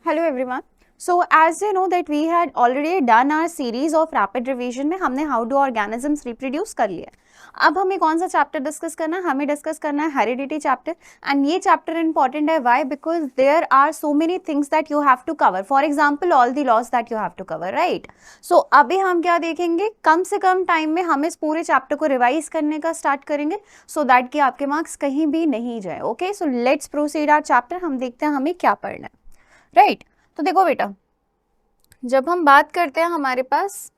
Hello everyone. So as you know that we had already done our series of rapid revision में हमने how do organisms reproduce कर लिया. अब हमें कौन सा चैप्टर डिस्कस करना है? हमें डिस्कस करना है हेरिडिटी चैप्टर. एंड ये चैप्टर इंपॉर्टेंट है. Why? Because there are so many things that you have to cover. For example all the laws that you have to cover, right? So अभी हम क्या देखेंगे, कम से कम टाइम में हम इस पूरे चैप्टर को रिवाइज करने का स्टार्ट करेंगे सो दैट कि आपके मार्क्स कहीं भी नहीं जाए. Okay, so let's proceed our chapter. हम देखते हैं हमें क्या पढ़ना है, राइट? तो देखो बेटा, जब हम बात करते हैं हमारे पास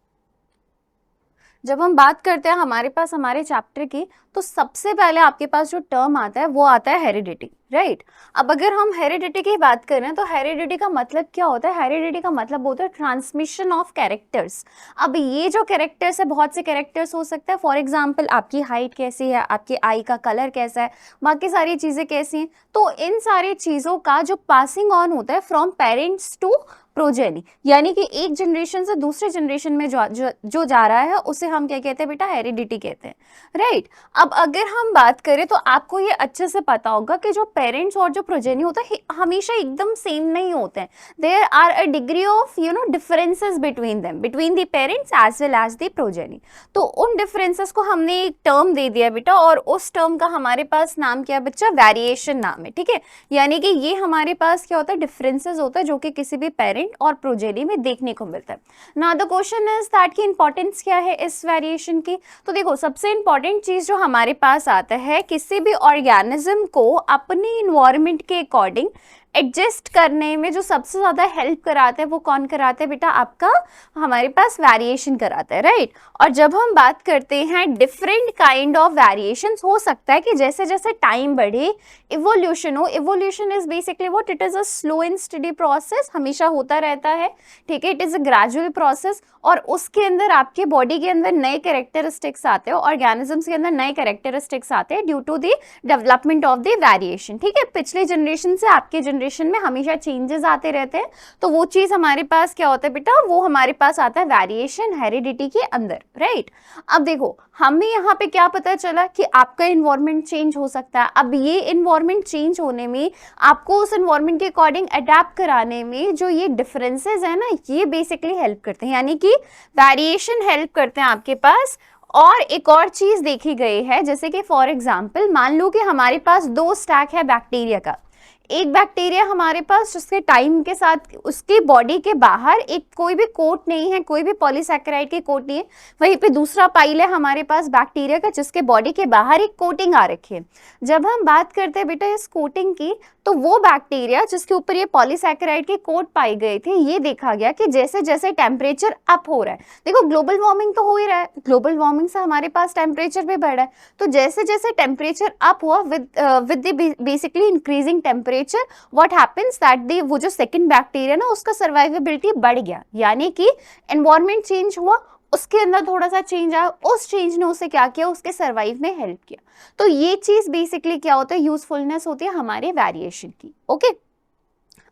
हमारे चैप्टर की, तो सबसे पहले आपके पास जो टर्म आता है वो आता है हेरिडिटी, राइट? अब अगर हम हेरिडिटी की बात करें तो हेरिडिटी का मतलब क्या होता है? हेरिडिटी का मतलब होता है ट्रांसमिशन ऑफ कैरेक्टर्स. अब ये जो कैरेक्टर्स है, बहुत से कैरेक्टर्स हो सकते हैं. फॉर एग्जांपल आपकी हाइट कैसी है, आपके आई का कलर कैसा है, बाकी सारी चीज़ें कैसी हैं. तो इन सारी चीज़ों का जो पासिंग ऑन होता है फ्रॉम पेरेंट्स टू प्रोजेनी, यानी कि एक जनरेशन से दूसरे जनरेशन में जो जा रहा है उसे हम क्या कहते हैं बेटा? हेरिडिटी कहते हैं, राइट? अब अगर हम बात करें तो आपको ये अच्छे से पता होगा कि जो पेरेंट्स और जो प्रोजेनी होता है हमेशा एकदम सेम नहीं होते हैं. There are a degree of differences between them, between the parents as well as the progeny. तो उन डिफरेंसेस को हमने एक टर्म दे दिया बेटा, और उस टर्म का हमारे पास नाम क्या है बच्चा? वेरिएशन नाम है, ठीक है? यानी कि ये हमारे पास क्या होता है? डिफरेंसेस होता है जो कि किसी भी पेरेंट और प्रोजेनी में देखने को मिलता है. Now the question is that की इंपॉर्टेंस क्या है इस वेरिएशन की. तो देखो, सबसे इंपॉर्टेंट चीज जो हमारे पास आता है, किसी भी ऑर्गेनिज्म को अपनी इन्वायरमेंट के अकॉर्डिंग एडजस्ट करने में जो सबसे ज्यादा हेल्प कराता है वो कौन कराता है बेटा? आपका हमारे पास वेरिएशन कराता है, राइट? और जब हम बात करते हैं डिफरेंट काइंड ऑफ वेरिएशंस, हो सकता है कि जैसे जैसे टाइम बढ़े इवोल्यूशन हो. Evolution is basically what? It is a slow and study process, हमेशा होता रहता है, ठीक है? It is a gradual process, और उसके अंदर आपके बॉडी के अंदर नए कैरेक्टरिस्टिक्स आते हैं, ऑर्गेनिजम्स के अंदर नए कैरेक्टरिस्टिक्स आते हैं due to the development of the variation, ठीक है? पिछले जनरेशन से आपके जनरेशन में हमेशा चेंजेस आते रहते हैं. तो वो चीज हमारे पास क्या होता है बेटा? वो हमारे पास आता है वेरिएशन हेरिडिटी के अंदर, राइट? अब देखो, हमें यहाँ पे क्या पता चला कि आपका इन्वायरमेंट चेंज हो सकता है. अब ये इन्वायरमेंट चेंज होने में, आपको उस इन्वायरमेंट के अकॉर्डिंग अडेप्ट कराने में जो ये डिफरेंसेस है ना, ये बेसिकली हेल्प करते हैं, यानी कि वेरिएशन हेल्प करते हैं आपके पास. और एक और चीज देखी गई है, जैसे कि फॉर एग्जांपल मान लो कि हमारे पास दो स्टैक है बैक्टीरिया का. एक बैक्टीरिया हमारे पास जिसके टाइम के साथ उसकी बॉडी के बाहर एक कोई भी कोट नहीं है, कोई भी पॉलीसैकेराइड की कोट नहीं है. वहीं पे दूसरा पाइल है हमारे पास बैक्टीरिया का जिसके बॉडी के बाहर एक कोटिंग आ रखी है. जब हम बात करते हैं बेटा इस कोटिंग की, तो वो बैक्टीरिया जिसके ऊपर ये पॉलीसैकेराइड की कोट पाई गई थी, ये देखा गया कि जैसे जैसे टेम्परेचर अप हो रहा है, देखो ग्लोबल वार्मिंग तो हो ही रहा है, ग्लोबल वार्मिंग से हमारे पास टेम्परेचर भी बढ़ रहा है. तो जैसे जैसे टेम्परेचर अप हुआ with the basically increasing temperature, what happens that वो जो सेकंड बैक्टीरिया ना, उसका सर्वाइवेबिलिटी बढ़ गया, यानी कि एनवायरनमेंट चेंज हुआ, उसके अंदर थोड़ा सा चेंज आया, उस चेंज ने उसे क्या किया? उसके सर्वाइव में हेल्प किया. तो ये चीज बेसिकली क्या होता है? यूजफुलनेस होती है हमारे वेरिएशन की. ओके,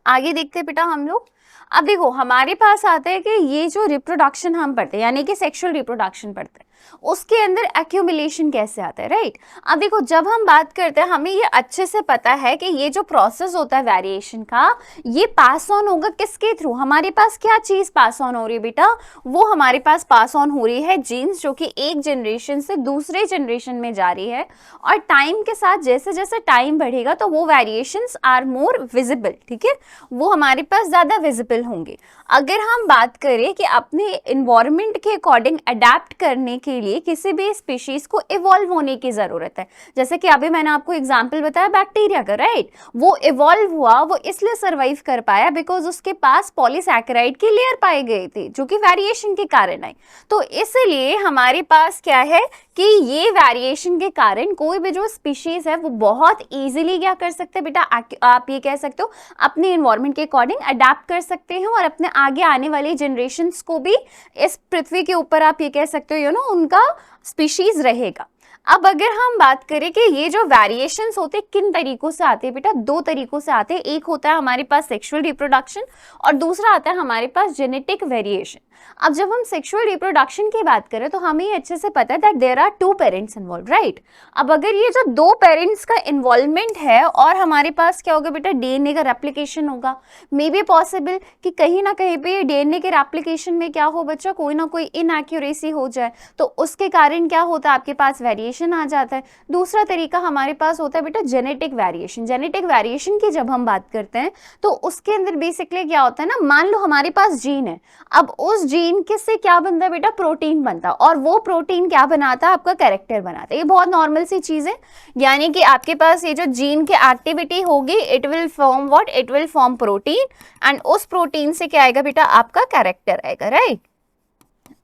आगे देखते हैं बेटा हम लोग. अब देखो, हमारे पास आता है कि ये जो रिप्रोडक्शन हम पढ़ते हैं, यानी कि सेक्सुअल रिप्रोडक्शन पढ़ते हैं, उसके अंदर एक्यूमुलेशन कैसे आता है, राइट? अब देखो, जब हम बात करते हैं, हमें ये अच्छे से पता है कि ये जो प्रोसेस होता है वेरिएशन का, ये पास ऑन होगा किसके थ्रू? हमारे पास क्या चीज पास ऑन हो रही है बेटा? वो हमारे पास पास ऑन हो रही है जीन्स, जो कि एक जनरेशन से दूसरे जनरेशन में जा रही है. और टाइम के साथ जैसे जैसे टाइम बढ़ेगा तो वो वेरिएशंस आर मोर विजिबल, ठीक है? वो हमारे पास ज्यादा विजिबल होंगे. अगर हम बात करें कि अपने इन्वायरमेंट के अकॉर्डिंग अडेप्ट करने के लिए किसी भी स्पीशीज को इवॉल्व होने की जरूरत है, जैसे कि अभी मैंने आपको एग्जांपल बताया बैक्टीरिया का, राइट? वो इवॉल्व हुआ, वो इसलिए सर्वाइव कर पाया बिकॉज उसके पास पॉलीसैकेराइड की लेयर पाई गई थी जो कि वेरिएशन के कारण आई. तो इसलिए हमारे पास क्या है कि ये वेरिएशन के कारण कोई भी जो स्पीशीज है वो बहुत इजीली क्या कर सकते हैं बेटा? आप ये कह सकते हो अपने इन्वायरमेंट के अकॉर्डिंग अडेप्ट कर सकते हैं, और अपने आगे आने वाली जनरेशंस को भी इस पृथ्वी के ऊपर आप ये कह सकते हो उनका स्पीशीज रहेगा. अब अगर हम बात करें कि ये जो वेरिएशंस होते हैं किन तरीकों से आते हैं बेटा, दो तरीकों से आते हैं। एक होता है हमारे पास सेक्सुअल रिप्रोडक्शन और दूसरा आता है हमारे पास जेनेटिक वेरिएशन। अब जब हम सेक्सुअल रिप्रोडक्शन की बात करें तो हमें अच्छे से पता है that there are 2 parents involve, right. अब अगर ये जो 2 पेरेंट्स का इन्वॉल्वमेंट है और हमारे पास क्या होगा बेटा, डीएनए का रेप्लिकेशन होगा। मे बी पॉसिबल कि कहीं ना कहीं पे डीएनए के रेप्लिकेशन में क्या हो बच्चा, कोई ना कोई इनएक्यूरेसी हो जाए, तो उसके कारण क्या होता है, आपके पास वेरिएशन आ जाता है। दूसरा तरीका हमारे पास होता है बेटा जेनेटिक वेरिएशन। जेनेटिक वेरिएशन की जब हम बात करते हैं तो उसके अंदर बेसिकली क्या होता है ना, मान लो हमारे पास जीन है, अब उस जीन के से क्या बनता है बेटा, प्रोटीन बनता है, और वो प्रोटीन क्या बनाता है, आपका कैरेक्टर बनाता है। ये बहुत नॉर्मल सी चीज है, यानी कि आपके पास ये जो जीन की एक्टिविटी होगी, it will form what, it will form protein, and उस प्रोटीन से क्या आएगा बेटा, आपका कैरेक्टर आएगा, राइट।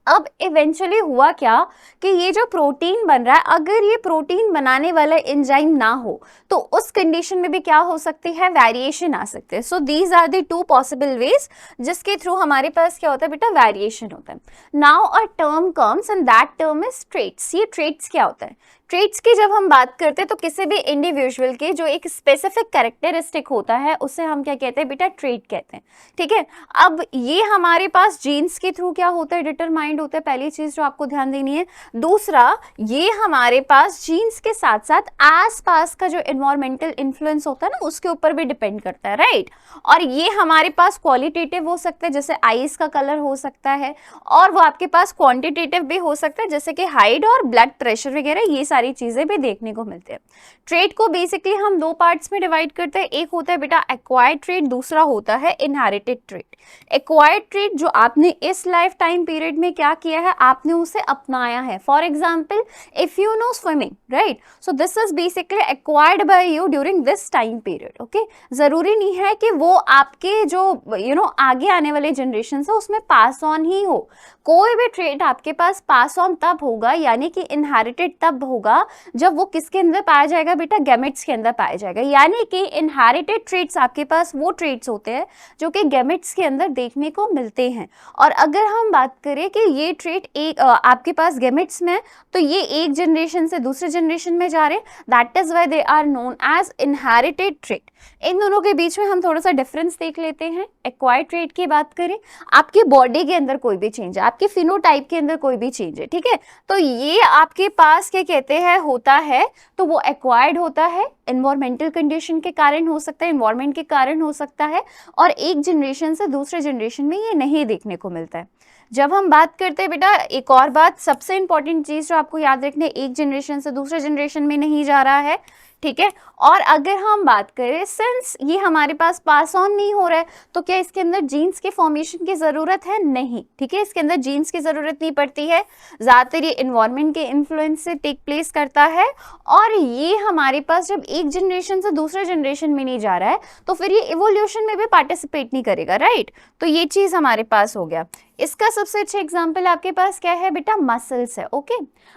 अब इवेंचुअली हुआ क्या कि ये जो प्रोटीन बन रहा है, अगर ये प्रोटीन बनाने वाला एंजाइम ना हो तो उस कंडीशन में भी क्या हो सकती है, वेरिएशन आ सकते हैं। So these are the 2 possible ways जिसके थ्रू हमारे पास क्या होता है बेटा, वेरिएशन होता है। Now a term comes and that term is traits. ये ट्रेट्स क्या होता है, ट्रेट्स की जब हम बात करते हैं तो किसी भी इंडिविजुअल के जो एक स्पेसिफिक कैरेक्टरिस्टिक होता है उसे हम क्या कहते हैं बेटा, ट्रेट कहते हैं, ठीक है। अब ये हमारे पास जीन्स के थ्रू क्या होता है, डिटरमाइंड होता है, पहली चीज जो आपको ध्यान देनी है। दूसरा, ये हमारे पास जीन्स के साथ साथ आस पास का जो एनवायरमेंटल इन्फ्लुएंस होता है ना, उसके ऊपर भी डिपेंड करता है, राइट। और ये हमारे पास क्वालिटेटिव हो सकता है, जैसे आईज का कलर हो सकता है, और वो आपके पास क्वांटिटेटिव भी हो सकता है, जैसे कि हाइट और ब्लड प्रेशर वगैरह, ये सारी चीजें भी देखने को मिलते हैं। ट्रेट को बेसिकली हम 2 पार्ट्स में डिवाइड करते हैं, एक होता है बेटा एक्वायर्ड ट्रेट, दूसरा होता है इनहेरिटेड ट्रेट। एक्वायर्ड ट्रेट जो आपने इस लाइफ टाइम पीरियड में क्या किया है, आपने उसे अपनाया है। For example, if you know swimming, right, so this is basically acquired by you during this time period, okay. जरूरी नहीं है कि वो आपके जो आगे आने वाले जनरेशन है उसमें पास ऑन ही हो। कोई भी ट्रेट आपके पास पास ऑन तब होगा, यानी कि इनहेरिटेड तब होगा जब वो किसके अंदर पाया जाएगा बेटा, गैमेट्स के अंदर पाया जाएगा। यानी कि इनहेरिटेड ट्रेट्स आपके पास वो ट्रेट्स होते हैं जो कि गैमेट्स के अंदर देखने को मिलते हैं। और अगर हम बात करें कि ये ट्रेट एक आपके पास गैमेट्स में, तो ये एक जनरेशन से दूसरे जनरेशन में जा रहे हैं, that is why they are known as inherited trait. इन दोनों के बीच में हम थोड़ा सा डिफरेंस देख लेते हैं। एक्वायर्ड ट्रेट की बात करें, आपकी बॉडी के अंदर कोई भी चेंज है, आपके फिनोटाइप के अंदर कोई भी चेंज है, ठीक है, तो ये आपके पास क्या कहते हैं होता है, तो वो एक्वायर्ड होता है। एनवायरमेंटल कंडीशन के कारण हो सकता है, एनवायरमेंट के कारण हो सकता है, और एक जनरेशन से दूसरे जनरेशन में ये नहीं देखने को मिलता है। जब हम बात करते हैं बेटा, एक और बात सबसे इंपॉर्टेंट चीज जो आपको याद रखना है, एक जनरेशन से दूसरे जनरेशन में नहीं जा रहा है, ठीक है। और अगर हम बात करें, सिंस ये हमारे पास पास ऑन नहीं हो रहा है, तो क्या इसके अंदर जीन्स के फॉर्मेशन की जरूरत है, नहीं, ठीक है, इसके अंदर जीन्स की जरूरत नहीं पड़ती है। ज्यादातर ये एनवायरमेंट के इन्फ्लुएंस से टेक प्लेस करता है, और ये हमारे पास जब एक जनरेशन से दूसरे जनरेशन में नहीं जा रहा है तो फिर ये इवोल्यूशन में भी पार्टिसिपेट नहीं करेगा, राइट। तो ये चीज हमारे पास हो गया। इसका सबसे अच्छा एग्जाम्पल आपके पास क्या है बेटा, मसल्स है, ओके।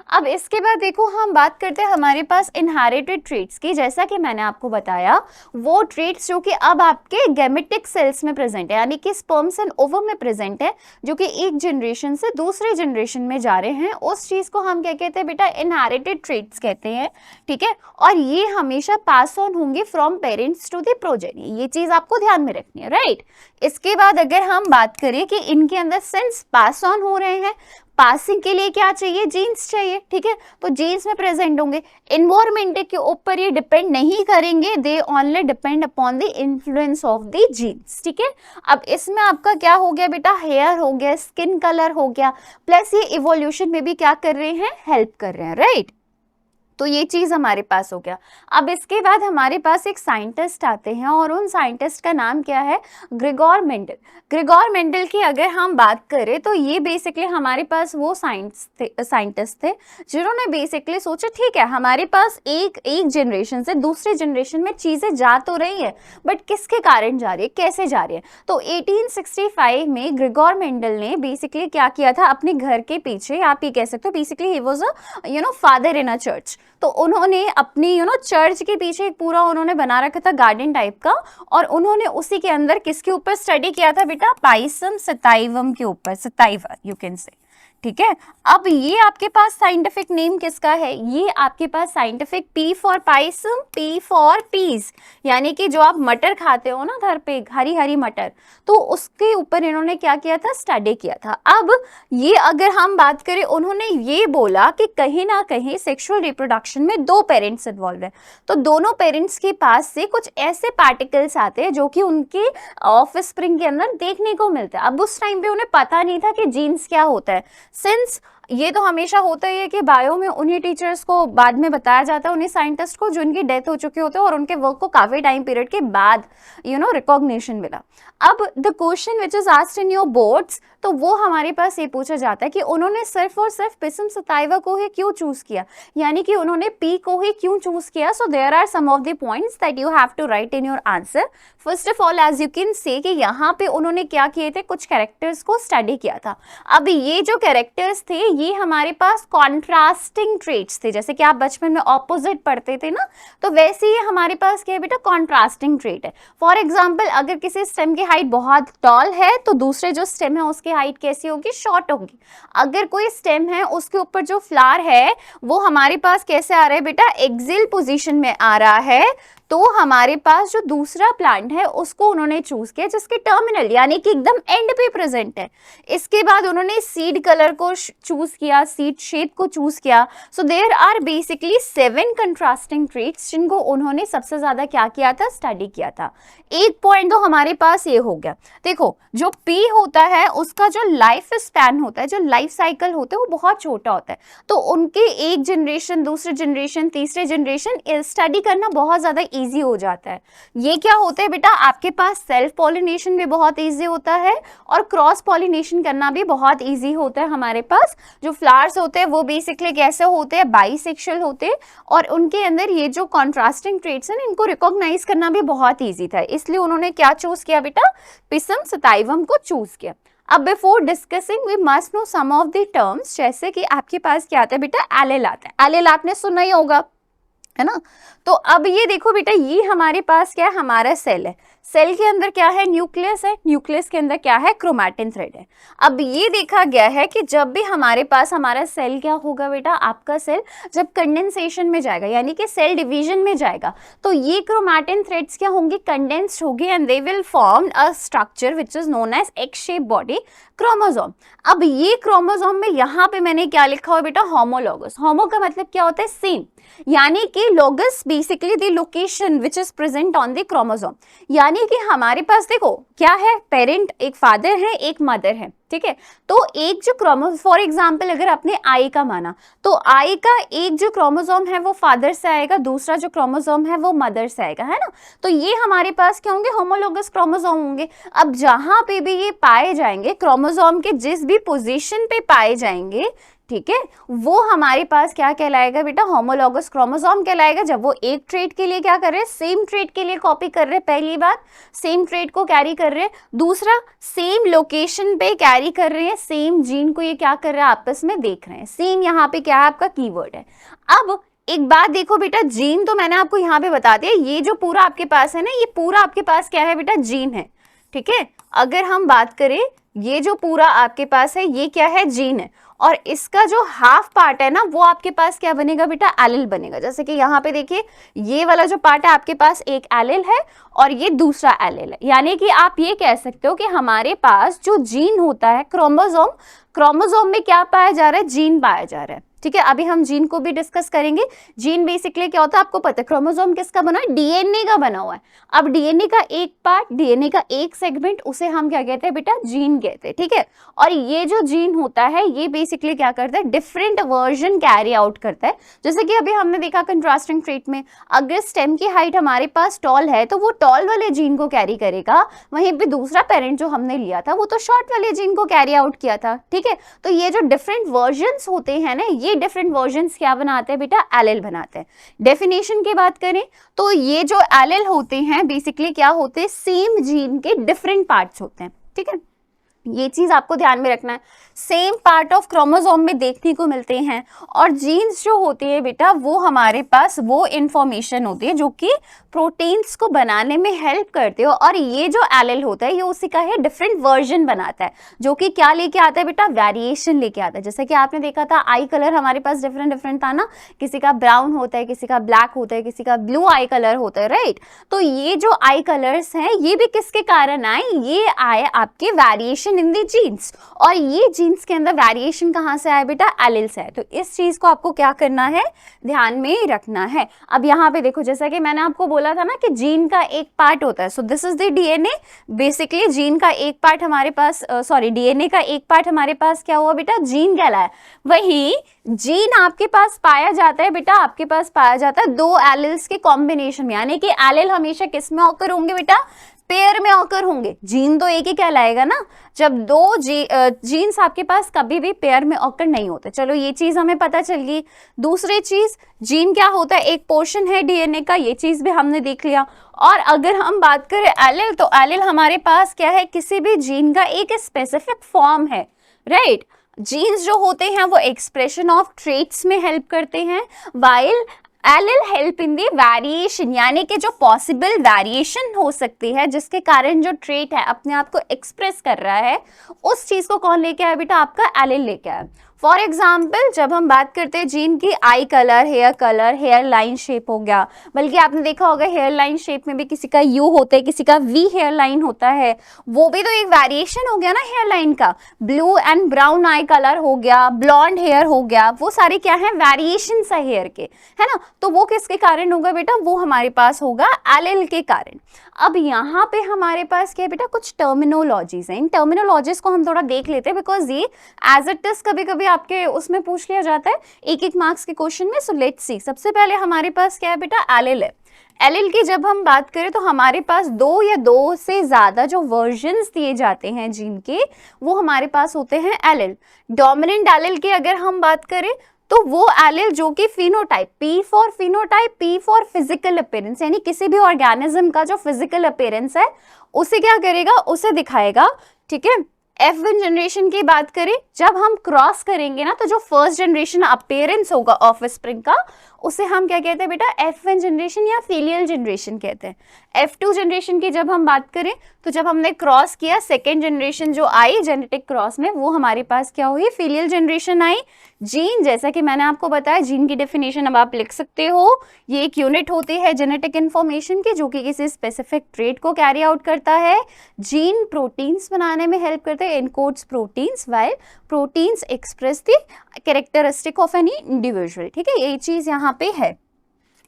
अब इसके बाद देखो, हम बात करते हैं हमारे पास इनहेरिटेड ट्रेट्स की। जैसा कि मैंने आपको बताया, वो ट्रेट्स जो कि अब आपके गैमेटिक सेल्स में प्रेजेंट है, यानी कि स्पर्म्स एंड ओवम में प्रेजेंट है, जो कि एक जनरेशन से दूसरे जनरेशन में जा रहे हैं, उस चीज को हम क्या कहते हैं बेटा, इनहेरिटेड ट्रेट्स कहते हैं, ठीक है। और ये हमेशा पास ऑन होंगे from parents to the progeny, ये चीज आपको ध्यान में रखनी है, राइट। इसके बाद अगर हम बात करें कि इनके अंदर सिंस पास ऑन हो रहे हैं, पासिंग के लिए क्या चाहिए, जीन्स चाहिए, ठीक है, तो जीन्स में प्रेजेंट होंगे। एनवायरमेंट के ऊपर ये डिपेंड नहीं करेंगे, they only depend upon the influence of the genes, ठीक है। अब इसमें आपका क्या हो गया बेटा, हेयर हो गया, स्किन कलर हो गया, प्लस ये इवोल्यूशन में भी क्या कर रहे हैं, हेल्प कर रहे हैं, राइट। तो ये चीज हमारे पास हो गया। अब इसके बाद हमारे पास एक साइंटिस्ट आते हैं, और उन साइंटिस्ट का नाम क्या है, ग्रेगोर मेंडल। ग्रेगोर मेंडल की अगर हम बात करें तो ये बेसिकली हमारे पास वो साइंटिस्ट थे जिन्होंने बेसिकली सोचा, ठीक है, हमारे पास एक जनरेशन से दूसरे जनरेशन में चीजें जा तो रही है, बट किसके कारण जा रही है, कैसे जा रही है। तो 1865 में ग्रेगोर मेंडल ने बेसिकली क्या किया था, अपने घर के पीछे, आप ये कह सकते हो basically he was a father in a church, तो उन्होंने अपनी चर्च के पीछे एक पूरा उन्होंने बना रखा था गार्डन टाइप का, और उन्होंने उसी के अंदर किसके ऊपर स्टडी किया था बेटा, पाइसम सताइवम के ऊपर, सताइवा यू कैन से, ठीक है। अब ये आपके पास साइंटिफिक नेम किसका है, ये आपके पास scientific P for Pisum, P for peas, यानी कि जो आप मटर खाते हो ना घर पे, हरी हरी मटर, तो उसके ऊपर इन्होंने क्या किया था, स्टडी किया था। अब ये अगर हम बात करें, उन्होंने ये बोला कि कहीं ना कहीं सेक्सुअल रिप्रोडक्शन में दो पेरेंट्स इन्वॉल्व है, तो दोनों पेरेंट्स के पास से कुछ ऐसे पार्टिकल्स आते हैं जो कि उनके ऑफस्प्रिंग के अंदर देखने को मिलते हैं। अब उस टाइम पे उन्हें पता नहीं था कि जीन्स क्या होता है, सिंस ये तो हमेशा होता ही है कि बायो में उन्हीं टीचर्स को बाद में बताया जाता है, उन्हीं साइंटिस्ट को जो उनकी डेथ हो चुके होते हैं और उनके वर्क को काफी टाइम पीरियड के बाद रिकॉग्निशन मिला। अब the question which is asked in your boards, तो वो हमारे पास ये पूछा जाता है कि उन्होंने सिर्फ और सिर्फ पिसम सताइवा को ही क्यों चूज किया, यानी कि उन्होंने पी को ही क्यों चूज किया। So there are some of the points that you have to write in your answer. First of all, as you can say कि यहाँ पे उन्होंने क्या किए थे, कुछ कैरेक्टर्स को स्टडी किया था। अब ये जो कैरेक्टर्स थे ये हमारे पास कॉन्ट्रास्टिंग ट्रेट्स थे, जैसे कि आप बचपन में ऑपोजिट पढ़ते थे ना, तो वैसे ही हमारे पास क्या है बेटा, कॉन्ट्रास्टिंग ट्रेट है। फॉर एग्जाम्पल, अगर किसी स्टेम की हाइट बहुत टॉल है तो दूसरे जो स्टेम है उसकी हाइट कैसी होगी, शॉर्ट होगी। अगर कोई स्टेम है उसके ऊपर जो फ्लावर है वो हमारे पास कैसे आ रहा है बेटा, एक्सियल पोजीशन में आ रहा है, तो हमारे पास जो दूसरा प्लांट है उसको उन्होंने चूज किया जिसके टर्मिनल यानी कि एकदम एंड पे प्रेजेंट है। इसके बाद उन्होंने सीड कलर को चूज किया, सीड शेप को चूज किया। So there are basically 7 contrasting traits जिनको उन्होंने सबसे ज्यादा क्या किया था, स्टडी किया था। एक पॉइंट तो हमारे पास ये हो गया। देखो, जो पी होता है उसका जो लाइफ स्पैन होता है, जो लाइफ साइकिल होता है वो बहुत छोटा होता है, तो उनके एक जनरेशन, दूसरे जनरेशन, तीसरे जनरेशन स्टडी करना बहुत ज्यादा इजी हो जाता है। ये क्या होता है बेटा, आपके पास सेल्फ पॉलिनेशन भी बहुत इजी होता है और क्रॉस पॉलिनेशन करना भी बहुत इजी होता है। हमारे पास जो फ्लावर्स होते हैं वो बेसिकली कैसे होते हैं, बाइसेक्सुअल होते हैं, और उनके अंदर ये जो कॉन्ट्रास्टिंग ट्रेट्स हैं इनको रिकॉग्नाइज करना भी बहुत इजी था, इसलिए उन्होंने क्या चूज किया बेटा, पिसम सताइवम को चूज किया। अब before discussing we must know some of the terms, जैसे कि आपके पास क्या आता है बेटा, एलेल आता है। एलेल आपने सुना ही होगा, है ना। तो अब ये देखो बेटा, ये हमारे पास क्या है, हमारा सेल है। सेल के अंदर क्या है, न्यूक्लियस है। न्यूक्लियस के अंदर क्या है, क्रोमैटिन थ्रेड है। अब ये देखा गया है कि जब भी हमारे पास हमारा सेल क्या होगा बेटा, आपका सेल जब कंडेंसेशन में जाएगा यानी कि सेल डिवीजन में जाएगा, तो ये क्रोमैटिन थ्रेड्स क्या होंगी, कंडेंस्ड होगी and they will form a structure which is known as X shape body, chromosome. अब ये क्रोमोसोम में यहाँ पे मैंने क्या लिखा हुआ बेटा, होमोलॉगस। होमो का मतलब क्या होता है, सेम, यानी कि locus basically the location which is present on the chromosome. यानी कि हमारे पास देखो क्या है, पेरेंट एक फादर है, एक मदर है, ठीक है। तो एक जो क्रोमोसोम, फॉर एग्जांपल अगर आपने आई का माना, तो आई का एक जो क्रोमोसोम है वो फादर से आएगा, दूसरा जो क्रोमोसोम है वो मदर से आएगा, है ना। तो ये हमारे पास क्या होंगे, होमोलोगस क्रोमोसोम होंगे। अब जहां पे भी ये पाए जाएंगे, क्रोमोसोम के जिस भी पोजीशन पे पाए जाएंगे, ठीक है, वो हमारे पास क्या कहलाएगा बेटा, होमोलॉगस क्रोमोसोम कहलाएगा। जब वो एक ट्रेट के लिए क्या कर रहे हैं, सेम ट्रेट के लिए कॉपी कर रहे हैं, पहली बात सेम ट्रेट को कैरी कर रहे हैं, दूसरा सेम लोकेशन पे कैरी कर रहे हैं, सेम जीन को ये क्या कर रहे हैं, आपस में देख रहे हैं। सेम यहाँ पे क्या है, आपका कीवर्ड है। अब एक बात देखो बेटा, जीन तो मैंने आपको यहाँ पे बता दिया, ये जो पूरा आपके पास है ना, ये पूरा आपके पास क्या है बेटा, जीन है, ठीक है। अगर हम बात करें, ये जो पूरा आपके पास है ये क्या है, जीन है, और इसका जो हाफ पार्ट है ना वो आपके पास क्या बनेगा बेटा, एलिल बनेगा। जैसे कि यहाँ पे देखिए, ये वाला जो पार्ट है आपके पास एक एलिल है और ये दूसरा एलिल है। यानी कि आप ये कह सकते हो कि हमारे पास जो जीन होता है, क्रोमोसोम, क्रोमोसोम में क्या पाया जा रहा है, जीन पाया जा रहा है, ठीक है। अभी हम जीन को भी डिस्कस करेंगे। जीन बेसिकली क्या होता है आपको पता है, क्रोमोसोम किसका बना है, डीएनए का बना हुआ है। अब डीएनए का एक पार्ट, डीएनए का एक सेगमेंट, उसे हम क्या कहते हैं बेटा, जीन कहते हैं, ठीक है। और ये जो जीन होता है ये बेसिकली क्या करता है, डिफरेंट वर्जन कैरी आउट करता है। जैसे कि अभी हमने देखा कंट्रास्टिंग ट्रेट में, अगर स्टेम की हाइट हमारे पास टॉल है तो वो टॉल वाले जीन को कैरी करेगा, वहीं पे दूसरा पेरेंट जो हमने लिया था वो तो शॉर्ट वाले जीन को कैरी आउट किया था, ठीक है। तो ये जो डिफरेंट वर्जन्स होते हैं ना, ये डिफरेंट वर्जन्स क्या बनाते हैं बेटा, एलेल बनाते हैं। डेफिनेशन की बात करें तो ये जो एलेल होते हैं बेसिकली क्या होते हैं, सेम जीन के डिफरेंट पार्ट्स होते हैं, ठीक है। ये चीज आपको ध्यान में रखना है। सेम पार्ट ऑफ क्रोमोसोम में देखने को मिलते हैं, और जीन्स जो होती है बेटा वो हमारे पास वो इंफॉर्मेशन होती है जो कि प्रोटीन्स को बनाने में हेल्प करते हो, और ये जो एलिल होता है ये उसी का है डिफरेंट वर्जन बनाता है, जो कि क्या लेके आता है बेटा, वेरिएशन लेके आता है। जैसे कि आपने देखा था आई कलर हमारे पास डिफरेंट डिफरेंट था ना, किसी का ब्राउन होता है, किसी का ब्लैक होता है, किसी का ब्लू आई कलर होता है, राइट। तो ये जो आई कलर्स हैं ये भी किसके कारण आए, ये आए आपके वेरिएशन इन द जीन्स, और ये जीन्स के अंदर वेरिएशन कहाँ से आया बेटा, एलिल से आए। तो इस चीज को आपको क्या करना है, ध्यान में रखना है। अब यहाँ पे देखो, जैसा कि मैंने आपको बोला था ना कि जीन का एक पार्ट होता है, so this is the DNA. Basically gene का एक पार्ट हमारे पास डीएनए का एक पार्ट हमारे पास क्या हुआ बेटा, जीन कहलाया। वही जीन आपके पास पाया जाता है बेटा, आपके पास पाया जाता है दो एलिल्स के कॉम्बिनेशन में, यानी कि एलिल हमेशा किस में ऑकर होंगे बेटा, पेयर में ऑकर होंगे। जीन तो एक ही कहलाएगा ना, जब दो जीन्स आपके पास कभी भी पेयर में ऑकर नहीं होते। चलो ये चीज हमें पता चल गई। दूसरी चीज, जीन क्या होता है, एक पोर्शन है डीएनए का, ये चीज भी हमने देख लिया। और अगर हम बात करें एलिल, तो एलिल हमारे पास क्या है, किसी भी जीन का एक स्पेसिफिक फॉर्म है, राइट। जीन्स जो होते हैं वो एक्सप्रेशन ऑफ ट्रेट्स में हेल्प करते हैं, while allele help in the variation, यानी कि जो पॉसिबल वेरिएशन हो सकती है जिसके कारण जो ट्रेट है अपने आप को एक्सप्रेस कर रहा है, उस चीज को कौन लेके आया बेटा, आपका एलिल लेके आया। फॉर एग्जाम्पल जब हम बात करते हैं जीन की, eye colour, hair line shape हो गया, बल्कि आपने देखा होगा हेयर लाइन शेप में भी किसी का यू होता है, किसी का वी हेयर लाइन होता है, वो भी तो एक वेरिएशन हो गया ना हेयर लाइन का। Blue and brown I colour हो गया, ब्लॉन्ड हेयर हो गया, वो सारे क्या है, वेरिएशन है हेयर के, है ना। तो वो किसके कारण होगा बेटा, वो हमारे पास होगा एलिल के कारण। अब यहाँ पे हमारे पास क्या है बेटा, कुछ टर्मिनोलॉजीज हैं। इन टर्मिनोलॉजीज को हम थोड़ा देख लेते हैं, बिकॉज ये एज इट इज कभी कभी आपके उसमें पूछ लिया जाता है एक एक मार्क्स के क्वेश्चन में। सो लेट्स सी, सबसे पहले हमारे पास क्या है बेटा, एलिल है। एलिल की जब हम बात करें तो हमारे पास दो या दो से ज्यादा जो वर्जन्स दिए जाते हैं जीन के, वो हमारे पास होते हैं एलिल। डोमिनेंट एलिल की अगर हम बात करें तो वो एलिल जो कि phenotype, P for phenotype, P for physical appearance, यानी किसी भी ऑर्गेनिज्म का जो फिजिकल अपीयरेंस है उसे क्या करेगा, उसे दिखाएगा, ठीक है। F1 जनरेशन की बात करें, जब हम क्रॉस करेंगे ना, तो जो फर्स्ट जनरेशन अपीयरेंस होगा ऑफस्प्रिंग का, उसे हम क्या कहते हैं बेटा, F1 जनरेशन या फीलियल जनरेशन कहते हैं। F2 जनरेशन की जब हम बात करें तो जब हमने क्रॉस किया, सेकेंड जनरेशन जो आई जेनेटिक क्रॉस में, वो हमारे पास क्या हुई, फीलियल जनरेशन आई। जीन, जैसा कि मैंने आपको बताया, जीन की डेफिनेशन अब आप लिख सकते हो, ये एक यूनिट होती है जेनेटिक इंफॉर्मेशन की जो कि किसी स्पेसिफिक ट्रेट को कैरी आउट करता है। जीन प्रोटीन्स बनाने में हेल्प करते हैं, encodes proteins, while proteins express the characteristic of any individual, ठीक है। ये चीज यहाँ पे है।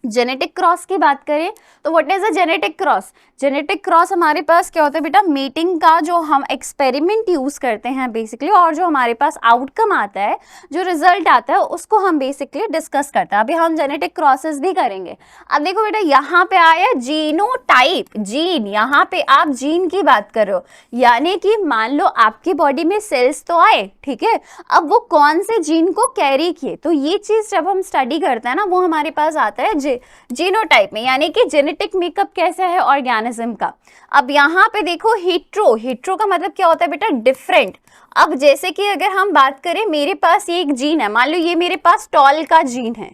जेनेटिक क्रॉस की बात करें तो what is a genetic cross, genetic cross हमारे पास क्या होता है बेटा, मीटिंग का जो हम एक्सपेरिमेंट यूज करते हैं बेसिकली, और जो हमारे पास आउटकम आता है, जो रिजल्ट आता है, उसको हम बेसिकली डिस्कस करते हैं। अभी हम जेनेटिक क्रॉसेस भी करेंगे। अब देखो बेटा, यहाँ पे आया जीनोटाइप, जीन, यहाँ पे आप जीन की बात कर रहे हो, यानी कि मान लो आपकी बॉडी में सेल्स तो आए, ठीक है, अब वो कौन से जीन को कैरी किए, तो ये चीज जब हम स्टडी करते हैं ना, वो हमारे पास आता है जीनोटाइप में, यानी कि जेनेटिक मेकअप कैसा है ऑर्गेनिज्म का। अब यहाँ पे देखो हेट्रो, हेट्रो का मतलब क्या होता है बेटा, डिफरेंट। अब जैसे कि अगर हम बात करें, मेरे पास ये एक जीन है, मान लो ये मेरे पास टॉल का जीन है,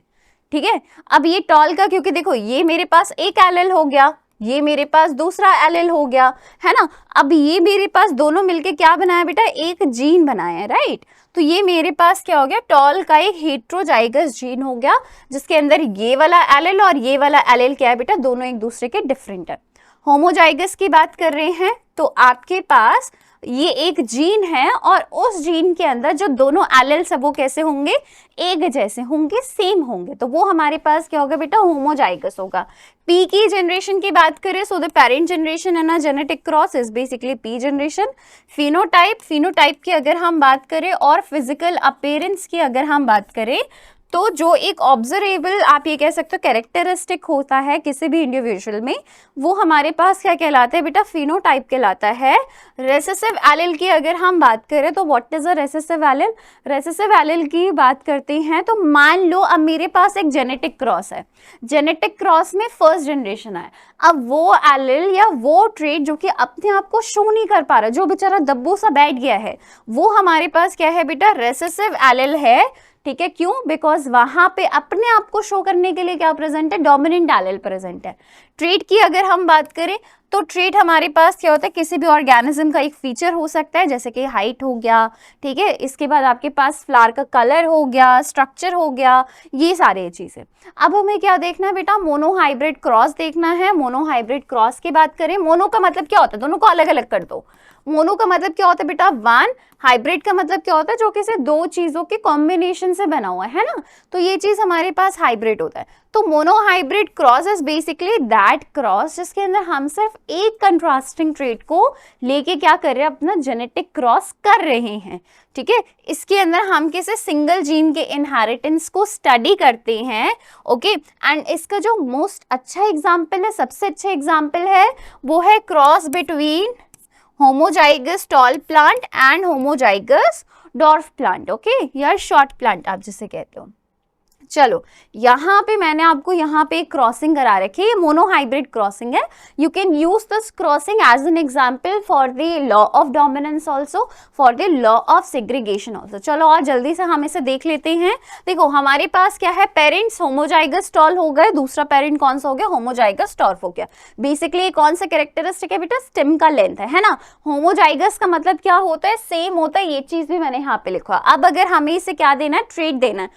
ठीक है। अब ये टॉल का, क्योंकि देखो ये मेरे पास एक एलिल हो गया, ये मेरे पास दूसरा एलिल हो गया, है ना। अब ये मेरे पास दोनों मिलके क्या बनाया बेटा, एक जीन बनाया है, राइट। तो ये मेरे पास क्या हो गया, टॉल का एक हेट्रोजाइगस जीन हो गया, जिसके अंदर ये वाला एलिल और ये वाला एलिल क्या है बेटा, दोनों एक दूसरे के डिफरेंट है। होमोजाइगस की बात कर रहे हैं तो आपके पास ये एक जीन है, और उस जीन के अंदर जो दोनों एलिल्स है वो कैसे होंगे, एक जैसे होंगे, सेम होंगे, तो वो हमारे पास क्या होगा बेटा, होमोजाइगस होगा। पी की जनरेशन की बात करें, सो द पेरेंट जनरेशन है ना, genetic cross is basically P generation. Phenotype, phenotype की अगर हम बात करें और फिजिकल अपीयरेंस की अगर हम बात करें तो जो एक ऑब्जर्वेबल आप ये कह सकते हो कैरेक्टरिस्टिक होता है किसी भी इंडिविजुअल में, वो हमारे पास क्या कहलाता है बेटा, फिनोटाइप कहलाता है। रेसेसिव एलील की अगर हम बात करें तो what is a recessive allele, recessive allele की बात करते हैं तो मान लो अब मेरे पास एक जेनेटिक क्रॉस है, जेनेटिक क्रॉस में फर्स्ट जनरेशन है, अब वो एलील या वो ट्रेट जो कि अपने आप को शो नहीं कर पा रहा, जो बेचारा दब्बू सा बैठ गया है, वो हमारे पास क्या है बेटा, रेसेसिव एलील है। ठीक है, क्यों? बिकॉज वहां पे अपने आप को शो करने के लिए क्या प्रेजेंट है, डोमिनेंट एलील प्रेजेंट है। ट्रेट की अगर हम बात करें तो ट्रेट हमारे पास क्या होता है, किसी भी ऑर्गेनिज्म का एक फीचर हो सकता है, जैसे कि हाइट हो गया, ठीक है, इसके बाद आपके पास फ्लावर का कलर हो गया, स्ट्रक्चर हो गया, ये सारे चीजें। अब हमें क्या देखना है बेटा, मोनोहाइब्रिड क्रॉस देखना है। मोनोहाइब्रिड क्रॉस की बात करें, मोनो का मतलब क्या होता है, दोनों को अलग अलग कर दो। मोनो का मतलब क्या होता है बेटा, वन। हाइब्रिड का मतलब क्या होता है, जो किसी दो चीजों के कॉम्बिनेशन से बना हुआ है ना, तो ये चीज हमारे पास हाइब्रिड होता है। तो monohybrid cross is basically that cross जिसके अंदर हम सिर्फ एक कंट्रास्टिंग ट्रेट को लेके क्या कर रहे हैं, अपना जेनेटिक क्रॉस कर रहे हैं। ठीक है, इसके अंदर हम किसी सिंगल जीन के इनहेरिटेंस को स्टडी करते हैं। ओके, एंड इसका जो मोस्ट अच्छा एग्जाम्पल है, सबसे अच्छा एग्जाम्पल है, वो है cross between homozygous tall plant and homozygous dwarf plant. Okay, या शॉर्ट प्लांट आप जिसे कहते हो। चलो, यहाँ पे मैंने आपको यहाँ पे एक क्रॉसिंग करा रखी है, ये मोनोहाइब्रिड क्रॉसिंग है। You can use this crossing as an example for the law of dominance also, for the law of segregation also. चलो और जल्दी से हम इसे देख लेते हैं। देखो हमारे पास क्या है, पेरेंट्स होमोजाइगस टॉल हो गए, दूसरा पेरेंट कौन सा हो गया, होमोजाइगस टॉर्फ हो गया। बेसिकली कौन सा कैरेक्टरिस्टिक है बेटा, स्टेम का लेंथ है ना। होमोजाइगस का मतलब क्या होता है, सेम होता है, ये चीज भी मैंने यहाँ पे लिखा। अब अगर हमें इसे क्या देना है, ट्रेट देना है।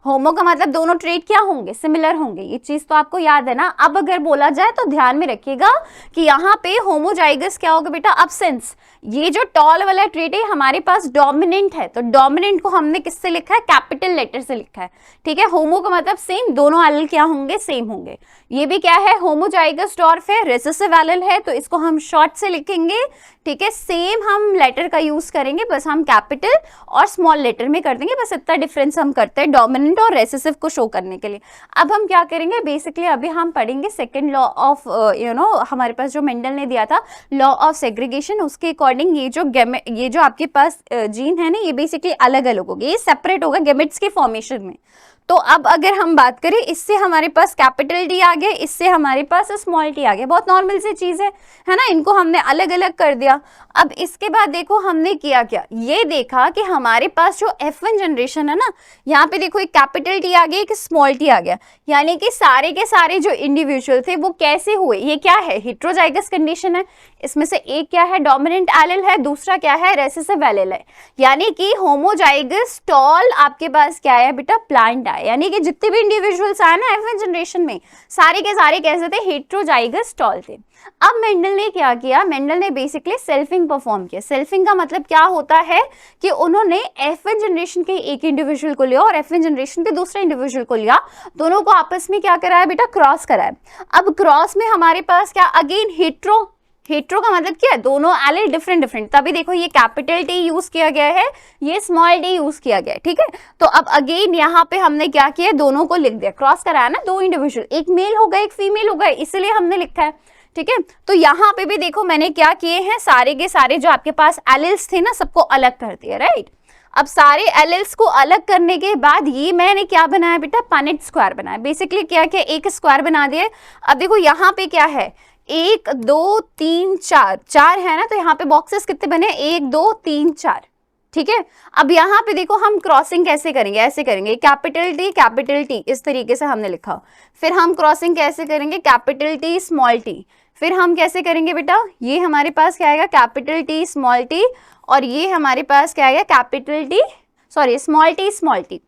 होमो का मतलब दोनों ट्रेट क्या होंगे, सिमिलर होंगे, ये चीज तो आपको याद है ना। अब अगर बोला जाए तो ध्यान में रखिएगा कि यहाँ पे होमोजाइगस क्या होगा बेटा, अब्सेंस। ये जो टॉल वाला ट्रेट है हमारे पास डोमिनेंट है, तो डोमिनेंट को हमने किससे लिखा है, कैपिटल लेटर से लिखा है। ठीक है, होमो का मतलब सेम, दोनों एलील क्या होंगे, सेम होंगे। ये भी क्या है, होमोजाइगस डॉर्फ है, रिसेसिव एलील है, तो इसको हम शॉर्ट से लिखेंगे। ठीक है, सेम हम लेटर का यूज करेंगे, बस हम कैपिटल और स्मॉल लेटर में कर देंगे, बस इतना डिफरेंस हम करते हैं डोमिनेंट और रेसेसिव को शो करने के लिए। अब हम क्या करेंगे, बेसिकली अभी हम पढ़ेंगे सेकंड लॉ ऑफ हमारे पास जो मेंडल ने दिया था, लॉ ऑफ सेग्रीगेशन। उसके अकॉर्डिंग ये जो आपके पास जीन है ना, ये बेसिकली अलग अलग होगा, ये सेपरेट होगा गेमेट्स के फॉर्मेशन में। तो अब अगर हम बात करें, इससे हमारे पास कैपिटल डी आ गया, इससे हमारे पास स्मॉल टी आ गया, बहुत नॉर्मल सी चीज है ना, इनको हमने अलग अलग कर दिया। अब इसके बाद देखो हमने किया क्या, ये देखा कि हमारे पास जो F1 जनरेशन है ना, यहाँ पे देखो एक कैपिटल टी आ गया, एक स्मॉल टी आ गया, यानी कि सारे के सारे जो इंडिविजुअल थे वो कैसे हुए, ये क्या है, हेटेरोजाइगस कंडीशन है। इसमें से एक क्या है, डोमिनेंट एलील है, दूसरा क्या है, रेसेसिव एलील है। यानी कि होमोजाइगस टॉल आपके पास क्या है बेटा, प्लांट आया, यानी कि जितने भी इंडिविजुअल्स आए ना F1 जनरेशन में, सारे के सारे कैसे थे, हेटेरोजाइगस टॉल थे। अब मेंडल ने क्या किया, मेंडल ने बेसिकली सेल्फिंग परफॉर्म किया। सेल्फिंग का मतलब क्या होता है कि उन्होंने F1 जनरेशन के एक इंडिविजुअल को लिया और F1 जनरेशन के दूसरे इंडिविजुअल को लिया, दोनों को आपस में क्या कराया बेटा, क्रॉस कराया। अब क्रॉस में हमारे पास क्या, अगेन हेट्रो का मतलब क्या है, दोनों एलील डिफरेंट डिफरेंट, तभी देखो ये कैपिटल टी यूज किया गया है, ये स्मॉल टी यूज किया गया है। ठीक है, तो अब अगेन यहाँ पे हमने क्या किया, दोनों को लिख दिया, क्रॉस कराया ना, दो इंडिविजुअल, एक मेल हो गया एक फीमेल हो गया, इसलिए हमने लिखा है। ठीक है, तो यहाँ पे भी देखो मैंने क्या किए हैं, सारे के सारे जो आपके पास एलील्स थे ना, सबको अलग कर दिया, राइट। अब सारे एलील्स को अलग करने के बाद ये मैंने क्या बनाया बेटा, पनेट स्क्वायर बनाया। बेसिकली क्या किया, एक स्क्वायर बना दिया। अब देखो यहाँ पे क्या है, 1 2 3 4 है ना, तो यहाँ पे बॉक्सेस कितने बने, 1 2 3 4। ठीक है, अब यहाँ पे देखो हम क्रॉसिंग कैसे करेंगे, ऐसे करेंगे, कैपिटल टी इस तरीके से हमने लिखा। फिर हम क्रॉसिंग कैसे करेंगे, कैपिटल टी स्मॉल टी। फिर हम कैसे करेंगे बेटा, ये हमारे पास क्या आएगा, कैपिटल टी स्मॉल टी, और ये हमारे पास क्या आएगा, capital T sorry small T.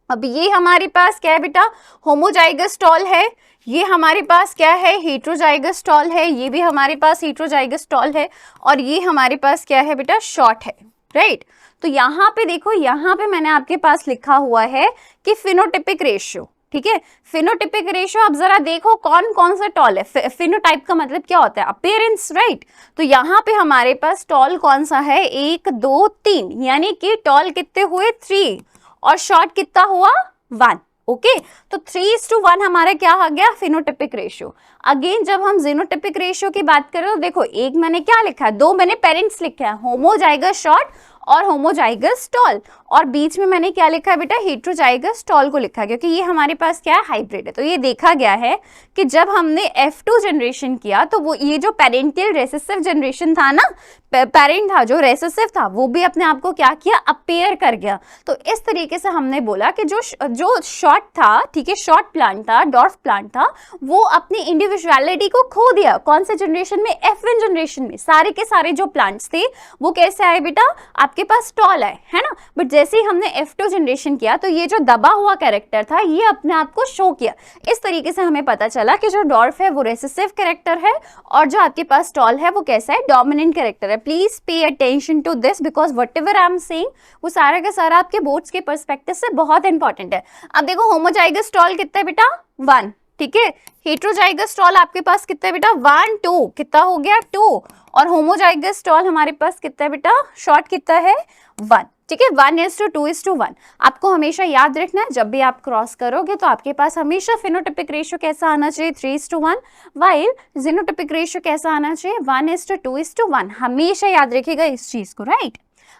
अब ये हमारे पास क्या है बेटा, होमोजाइगस टॉल है, ये हमारे पास क्या है, हेटेरोजाइगस टॉल है, ये भी हमारे पास हेटेरोजाइगस टॉल है, और ये हमारे पास क्या है बेटा, शॉर्ट है, राइट। तो यहाँ पे देखो, यहाँ पे मैंने आपके पास लिखा हुआ है कि फिनोटिपिक रेशियो। ठीक है, फिनोटिपिक रेशियो, अब जरा देखो कौन कौन सा टॉल है। फिनोटाइप का मतलब क्या होता है, अपीयरेंस, राइट। तो यहाँ पे हमारे पास टॉल कौन सा है, 1 2 3, यानी कि टॉल कितने हुए, 3, और शॉर्ट कितना हुआ, 1। ओके, तो 3:1 हमारा क्या आ गया, फिनोटिपिक रेशियो। अगेन जब हम जीनोटिपिक रेशियो की बात करें तो देखो, एक मैंने क्या लिखा है, दो मैंने पेरेंट्स लिखे हैं, होमोजाइगस शॉर्ट और होमोजाइगस टॉल, और बीच में मैंने क्या लिखा है बेटा, हेट्रोजाइगस टॉल को लिखा है, क्योंकि ये हमारे पास क्या है, हाइब्रिड है। तो ये देखा गया है कि जब हमने F2 जनरेशन किया तो वो ये जो पेरेंटियल रेसेसिव जनरेशन था ना, पेरेंट था जो रेसेसिव था, वो भी अपने आप को क्या किया, अपेयर कर गया। तो इस तरीके से हमने बोला कि जो शॉर्ट था, ठीक है, शॉर्ट प्लांट था, डॉर्फ प्लांट था, वो अपनी इंडिविजुअलिटी को खो दिया। कौन से जनरेशन में, F1 जनरेशन में। सारे के सारे जो प्लांट्स थे वो कैसे आए बेटा, आपके पास टॉल आए, है ना। बट जैसे ही हमने F2 जनरेशन किया तो ये जो दबा हुआ कैरेक्टर था ये अपने आप को शो किया। इस तरीके से हमें पता चला कि जो डॉर्फ है वो रेसेसिव कैरेक्टर है, और जो आपके पास टॉल है वो कैसा है, डोमिनेंट कैरेक्टर है। Please pay attention to this, because whatever I am saying वो सारा का सारा आपके बोर्ड्स के पर्सपेक्टिव से बहुत इंपॉर्टेंट है। अब देखो, होमोजाइगस टॉल कितना है बेटा, 1, ठीक है। हेट्रोजाइगस टॉल आपके पास कितना है बेटा, 1, 2, कितना हो गया, 2, और होमोजाइगस टॉल हमारे पास कितना है बेटा, शॉर्ट कितना है, 1, ठीक है। 1:2:1। आपको हमेशा याद रखना है, जब भी आप क्रॉस करोगे तो आपके पास हमेशा फिनोटिपिक रेशियो कैसा आना चाहिए, 3:1, वाइल जीनोटिपिक रेशियो कैसा आना चाहिए, 1:2:1। हमेशा याद रखिएगा इस चीज को, राइट।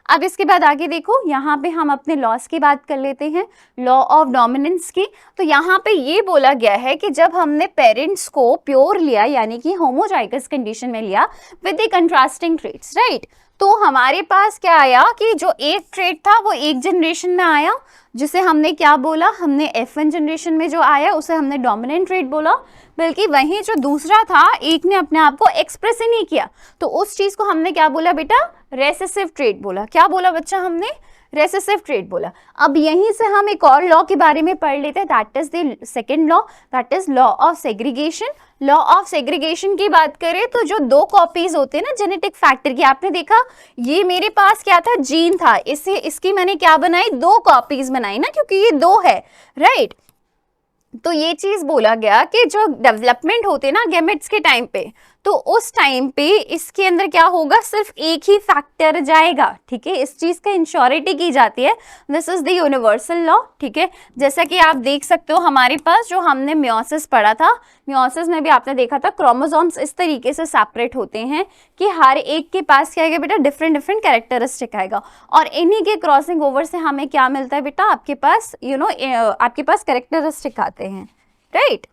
अब इसके बाद आगे देखो, यहाँ पे हम अपने लॉस की बात कर लेते हैं, लॉ ऑफ डोमिनेंस की। तो यहाँ पे ये बोला गया है कि जब हमने पेरेंट्स को प्योर लिया, यानी कि होमोजाइगस कंडीशन में लिया with the contrasting traits, right, तो हमारे पास क्या आया कि जो एक ट्रेट था वो एक जनरेशन में आया, जिसे हमने क्या बोला, हमने F1 जनरेशन में जो आया उसे हमने डोमिनेंट ट्रेट बोला। बल्कि वहीं जो दूसरा था, एक ने अपने आप को एक्सप्रेस ही नहीं किया, तो उस चीज को हमने क्या बोला बेटा, रेसेसिव ट्रेट बोला। क्या बोला बच्चा, हमने रेसेसिव ट्रेट बोला। अब यहीं से हम एक और लॉ के बारे में पढ़ लेते हैं, that is the second law, that is law of segregation. Law of segregation की बात करें तो जो दो कॉपीज होते हैं ना जेनेटिक फैक्टर की, आपने देखा ये मेरे पास क्या था, जीन था, इससे इसकी मैंने क्या बनाई, 2 कॉपीज बनाई ना, क्योंकि ये 2 है, राइट। तो ये चीज बोला गया कि जो डेवलपमेंट होते ना गैमेट्स के टाइम पे, तो उस टाइम पे इसके अंदर क्या होगा, सिर्फ एक ही फैक्टर जाएगा, ठीक है। इस चीज का इंश्योरिटी की जाती है, this is the universal law, ठीक है। जैसा कि आप देख सकते हो हमारे पास जो हमने मियोसिस पढ़ा था, मियोसिस में भी आपने देखा था क्रोमोसोम्स इस तरीके से सेपरेट होते हैं कि हर एक के पास क्या आएगा बेटा, डिफरेंट डिफरेंट कैरेक्टरिस्टिक आएगा, और इन्हीं के क्रॉसिंग ओवर से हमें क्या मिलता है बेटा, आपके पास आपके पास कैरेक्टरिस्टिक आते हैं, राइट।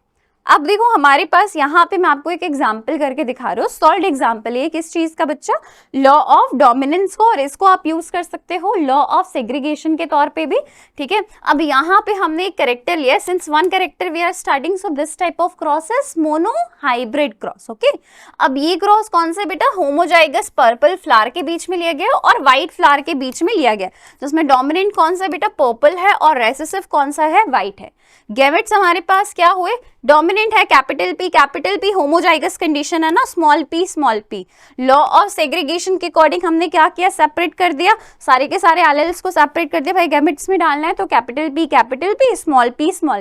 अब देखो हमारे पास यहाँ पे मैं आपको एक एग्जाम्पल करके दिखा रही हूँ, सॉल्ड एग्जाम्पल है किस चीज का बच्चा, लॉ ऑफ डोमिनेंस को, और इसको आप यूज कर सकते हो लॉ ऑफ सेग्रीगेशन के तौर पे भी, ठीक है। अब यहाँ पे हमने एक कैरेक्टर लिया, since 1 character we are starting, so this type of cross is monohybrid cross, okay. अब ये क्रॉस कौन से बेटा, होमोजाइगस पर्पल फ्लावर के बीच में लिया गया और व्हाइट फ्लावर के बीच में लिया गया, जिसमें डोमिनेंट कौन सा बेटा, पर्पल है, और रेसेसिव कौन सा है, व्हाइट है। गैमेट्स हमारे पास क्या हुए, डोमिनेंट है कैपिटल पी, होमोजाइगस कंडीशन है ना, small P. Law of segregation के अकॉर्डिंग हमने क्या किया, सेपरेट कर दिया, सारे के सारे एलेल्स को सेपरेट कर दिया, भाई गैमेट्स में डालना है तो कैपिटल पी, स्मॉल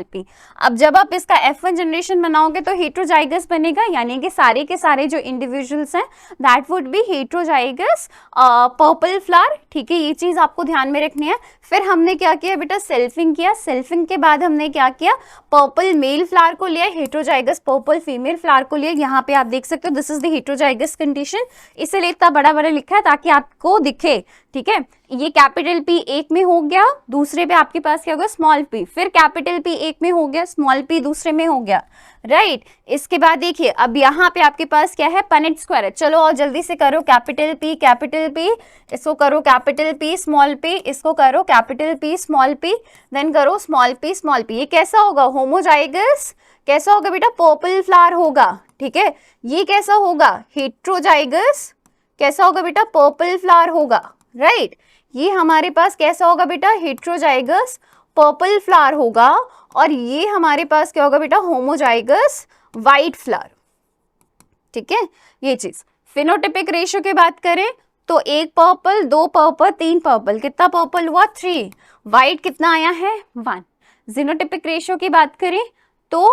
पी। अब जब आप इसका F1 जनरेशन बनाओगे तो हेट्रोजाइगस बनेगा, यानी कि सारे के सारे जो इंडिविजुअल्स हैं that would be heterozygous purple flower, ठीक है। ये चीज आपको ध्यान में रखनी है। फिर हमने क्या किया बेटा, सेल्फिंग किया, सेल्फिंग के बाद हमने क्या किया, पर्पल मेल फ्लावर को लिया, हेट्रोजाइगस पर्पल फीमेल फ्लावर को लिया। यहाँ पे आप देख सकते हो this is the heterozygous condition, इसीलिए इतना बड़ा बड़ा लिखा है ताकि आपको दिखे, ठीक है। ये कैपिटल P एक में हो गया, दूसरे पे आपके पास क्या होगा, स्मॉल p, फिर कैपिटल P एक में हो गया, स्मॉल p दूसरे में हो गया, राइट। इसके बाद देखिए अब यहाँ पे आपके पास क्या है, पनेट स्क्वायर है। चलो और जल्दी से करो, कैपिटल P, इसको करो कैपिटल P स्मॉल p, इसको करो capital P small p, then करो स्मॉल p। ये कैसा होगा, होमोजाइगस कैसा होगा बेटा, पर्पल फ्लावर होगा, ठीक है। ये कैसा होगा, हेट्रोजाइगस कैसा होगा बेटा, पर्पल फ्लावर होगा, राइट। ये हमारे पास कैसा होगा बेटा, हेट्रोजाइगस पर्पल फ्लावर होगा, और ये हमारे पास क्या होगा बेटा, होमोजाइगस व्हाइट फ्लावर, ठीक है। ये चीज फिनोटिपिक रेशियो की बात करें तो 1 पर्पल, 2 पर्पल, 3 पर्पल, कितना पर्पल हुआ, 3, व्हाइट कितना आया है, 1। जीनोटिपिक रेशियो की बात करें तो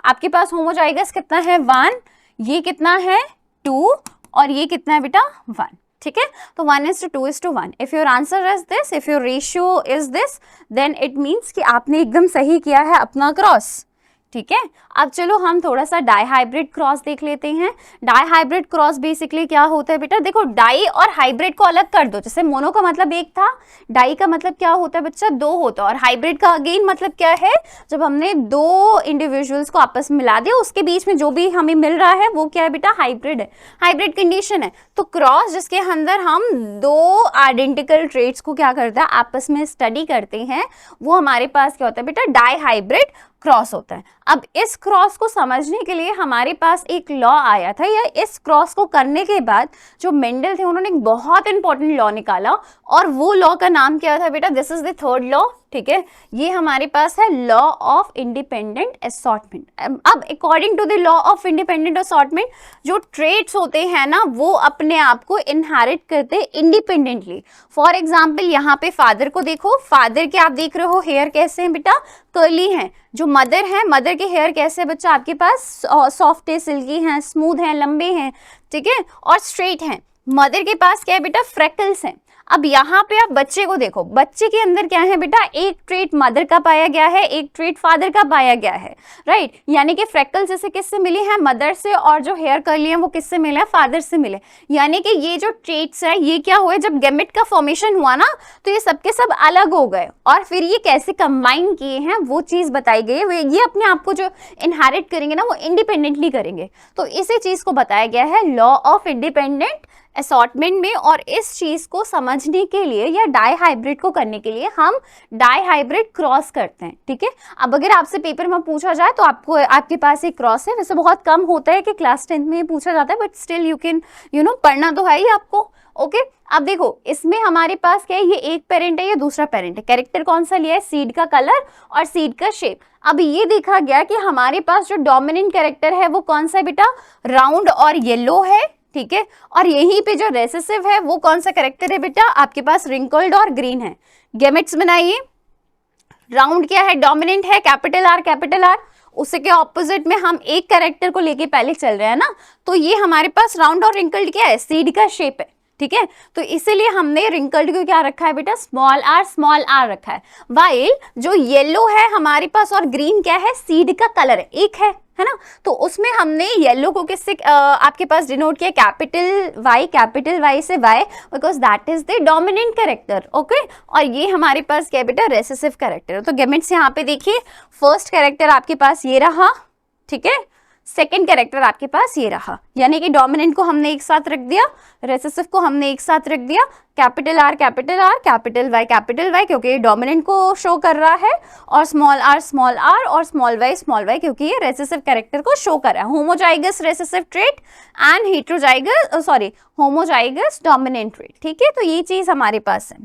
आपके पास होमोजाइगस कितना है, 1, ये कितना है, 2, और ये कितना है बेटा, 1, ठीक है, तो 1:2:1. If your answer is this, if your ratio is this, then it means कि आपने एकदम सही किया है अपना क्रॉस. ठीक है, अब चलो हम थोड़ा सा डाई हाइब्रिड क्रॉस देख लेते हैं. डाई हाइब्रिड क्रॉस बेसिकली क्या होता है बेटा, देखो डाई और हाइब्रिड को अलग कर दो. जैसे मोनो का मतलब एक था, डाई का मतलब क्या होता है बच्चा, दो होता है, और हाइब्रिड का अगेन मतलब क्या है, जब हमने दो इंडिविजुअल्स को आपस में मिला दिया, उसके बीच में जो भी हमें मिल रहा है वो क्या है बेटा, हाइब्रिड है, हाइब्रिड कंडीशन है. तो क्रॉस जिसके अंदर हम दो आइडेंटिकल ट्रेट्स को क्या करते हैं, आपस में स्टडी करते हैं, वो हमारे पास क्या होता है बेटा, डाई हाइब्रिड क्रॉस होता है. अब इस क्रॉस को समझने के लिए हमारे पास एक लॉ आया था, या इस क्रॉस को करने के बाद जो मेंडल थे उन्होंने एक बहुत इंपॉर्टेंट लॉ निकाला, और वो लॉ का नाम क्या था बेटा, this is the third law. ठीक है, ये हमारे पास है लॉ ऑफ इंडिपेंडेंट असॉर्टमेंट. अब according to the law of independent assortment, जो ट्रेट्स होते हैं ना वो अपने आप को इनहेरिट करते इंडिपेंडेंटली. फॉर एग्जाम्पल यहाँ पे फादर को देखो, फादर के आप देख रहे हो हेयर कैसे हैं बेटा, कर्ली हैं. जो मदर है, मदर के हेयर कैसे है बच्चा, आपके पास सॉफ्ट है, सिल्की हैं, स्मूथ हैं, लंबे हैं. ठीक है, और स्ट्रेट हैं. मदर के पास क्या है बेटा, फ्रेकल्स हैं. अब यहाँ पे आप बच्चे को देखो, बच्चे के अंदर क्या है बेटा, एक ट्रेट मदर का पाया गया है, एक ट्रेट फादर का पाया गया है, राइट. यानी कि फ्रेकल्स जैसे किससे मिली है, मदर से, और जो हेयर कर्ली है वो किससे मिले हैं, फादर से मिले. यानी कि ये जो ट्रेट्स हैं ये क्या हुए, जब गैमेट का फॉर्मेशन हुआ ना तो ये सबके सब अलग हो गए, और फिर ये कैसे कंबाइन किए हैं वो चीज बताई गई है. ये अपने आप को जो इनहेरिट करेंगे ना वो इंडिपेंडेंटली करेंगे. तो इसी चीज को बताया गया है लॉ ऑफ इंडिपेंडेंट असॉर्टमेंट में. और इस चीज को समझने के लिए या डाई हाइब्रिड को करने के लिए हम डाई हाइब्रिड क्रॉस करते हैं. ठीक है, अब अगर आपसे पेपर में पूछा जाए तो आपको आपके पास एक क्रॉस है. वैसे बहुत कम होता है कि क्लास 10th में पूछा जाता है, बट स्टिल यू कैन पढ़ना तो है ही आपको. ओके, अब देखो इसमें हमारे पास क्या है, ये एक पेरेंट है, ये दूसरा पेरेंट है. कैरेक्टर कौन सा लिया है, सीड का कलर और सीड का शेप. अब ये देखा गया कि हमारे पास जो डोमिनेंट कैरेक्टर है वो कौन सा है बेटा, राउंड और येलो है. ठीक है, और यहीं पे जो रेसेसिव है वो कौन सा कैरेक्टर है बेटा, आपके पास रिंकल्ड और ग्रीन है. गैमेट्स बनाइए. राउंड क्या है, डोमिनेंट है, कैपिटल आर. उसके ऑपोजिट में हम एक कैरेक्टर को लेके पहले चल रहे हैं ना, तो ये हमारे पास राउंड और रिंकल्ड क्या है, सीड का शेप है. ठीक है, तो इसीलिए हमने रिंकल्ड को क्या रखा है बेटा, स्मॉल आर रखा है. वाइल जो येलो है हमारे पास और ग्रीन क्या है, सीड का कलर है, एक है ना. तो उसमें हमने येलो को किससे आपके पास डिनोट किया, कैपिटल वाई से Y, because that is the dominant character. Okay, और ये हमारे पास क्या बेटा, रेसेसिव कैरेक्टर. तो गैमेट्स यहाँ पे देखिए, फर्स्ट कैरेक्टर आपके पास ये रहा. ठीक है, सेकेंड कैरेक्टर आपके पास ये रहा. यानी कि डोमिनेंट को हमने एक साथ रख दिया, रेसेसिव को हमने एक साथ रख दिया, कैपिटल आर, कैपिटल वाई क्योंकि ये डोमिनेंट को शो कर रहा है, और स्मॉल आर और स्मॉल वाई क्योंकि ये रेसेसिव कैरेक्टर को शो कर रहा है. Homozygous recessive trait and homozygous dominant trait. ठीक है, तो ये चीज हमारे पास है.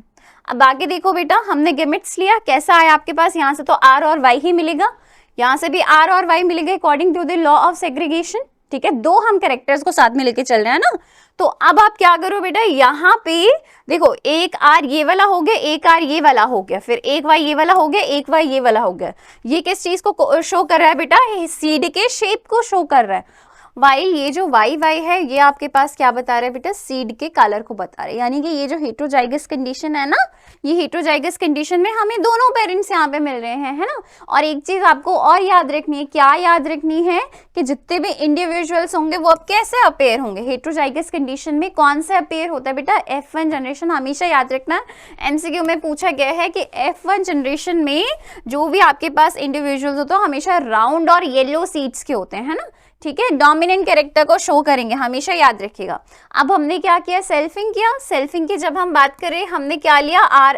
अब आगे देखो बेटा, हमने गैमेट्स लिया, कैसा आया आपके पास, यहाँ से तो आर और वाई ही मिलेगा, यहाँ से भी आर और वाई मिलेंगे according to the law of segregation. ठीक है, दो हम कैरेक्टर्स को साथ में लेके चल रहे हैं ना. तो अब आप क्या करो बेटा, यहाँ पे देखो एक आर ये वाला हो गया, एक आर ये वाला हो गया, फिर एक वाई ये वाला हो गया, एक वाई ये वाला हो गया. ये किस चीज को शो कर रहा है बेटा, सीड के शेप को शो कर रहा है. वाइल ये जो वाई है ये आपके पास क्या बता रहा है बेटा, सीड के कलर को बता रहे हैं. यानी कि ये जो हेट्रोजाइगस कंडीशन है ना, ये हेट्रोजाइगस कंडीशन में हमें दोनों पेरेंट्स यहाँ पे मिल रहे हैं, है ना. और एक चीज आपको और याद रखनी है, क्या याद रखनी है कि जितने भी इंडिविजुअल्स होंगे वो अब कैसे अपेयर होंगे, हेट्रोजाइगस कंडीशन में कौन से अपेयर होता है बेटा, F1 जनरेशन. हमेशा याद रखना, MCQ में पूछा गया है कि F1 जनरेशन में जो भी आपके पास इंडिविजुअल्स होते हैं हमेशा राउंड और येलो सीड्स के होते हैं, है ना. ठीक है, डोमिनेंट कैरेक्टर को शो करेंगे, हमेशा याद रखिएगा. अब हमने क्या किया, सेल्फिंग किया. सेल्फिंग की जब हम बात करें हमने क्या लिया, आर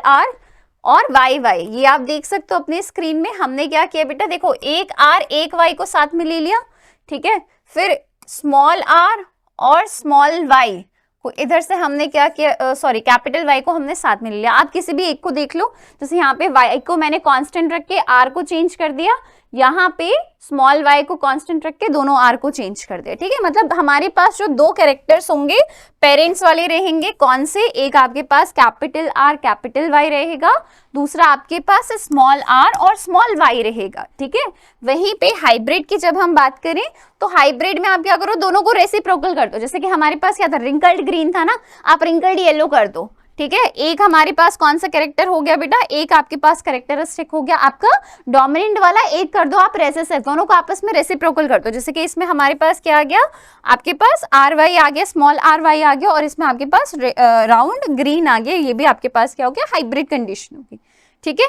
और वाई. ये आप देख सकते हो अपने स्क्रीन में. हमने क्या किया बेटा, देखो एक आर एक वाई को साथ में ले लिया. ठीक है, फिर स्मॉल आर और स्मॉल वाई को इधर से हमने क्या किया, कैपिटल वाई को हमने साथ में ले लिया. आप किसी भी एक को देख लो, जैसे यहाँ पे वाई को मैंने कांस्टेंट रख के आर को चेंज कर दिया, यहाँ पे स्मॉल y को कांस्टेंट रख के दोनों r को चेंज कर दिया, ठीक है। मतलब हमारे पास जो दो कैरेक्टर्स होंगे पेरेंट्स वाले रहेंगे, कौन से, एक आपके पास कैपिटल R कैपिटल Y रहेगा, दूसरा आपके पास स्मॉल r और स्मॉल y रहेगा, ठीक है। वहीं पे हाइब्रिड की जब हम बात करें तो हाइब्रिड में आप क्या करो, दोनों को रेसिप्रोकल कर दो। जैसे कि हमारे पास क्या था, रिंकल्ड ग्रीन था ना, आप रिंकल्ड येलो कर दो, ठीक है। एक हमारे पास कौन सा कैरेक्टर हो गया बेटा, एक आपके पास कैरेक्टरिस्टिक हो गया आपका डोमिनेंट वाला, एक कर दो आप रेसेसिव, दोनों को आपस में रेसिप्रोकल कर दो। जैसे कि इसमें हमारे पास क्या आ गया, आपके पास आर वाई आ गया, स्मॉल आर वाई आ गया, और इसमें आपके पास राउंड ग्रीन आ गया, ये भी आपके पास क्या हो गया, हाइब्रिड कंडीशन होगी, ठीक है,